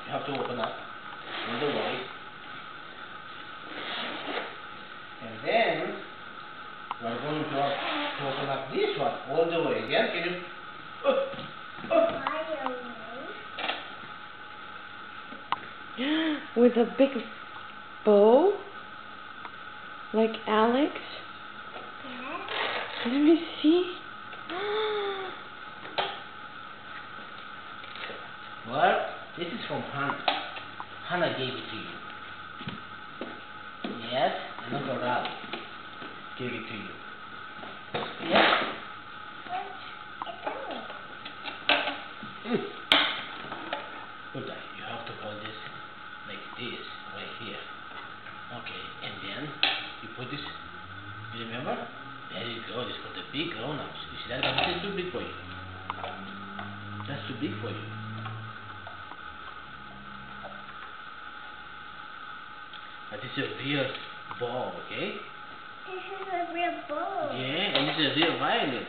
You have to open up all the way. And then we're going to open up this one all the way again. Can you? With a big bow? Like Alex? Let me see. Well, this is from Hannah. Hannah gave it to you. Yes, and Uncle Ralph gave it to you. Yes. Good. You have to hold this like this, right here. Okay, and then you put this. You remember? There you go. This for the big grown-ups. You see that? But this is too big for you. That's too big for you. But this is a real ball, okay? This is a real ball. Yeah, and this is a real violin.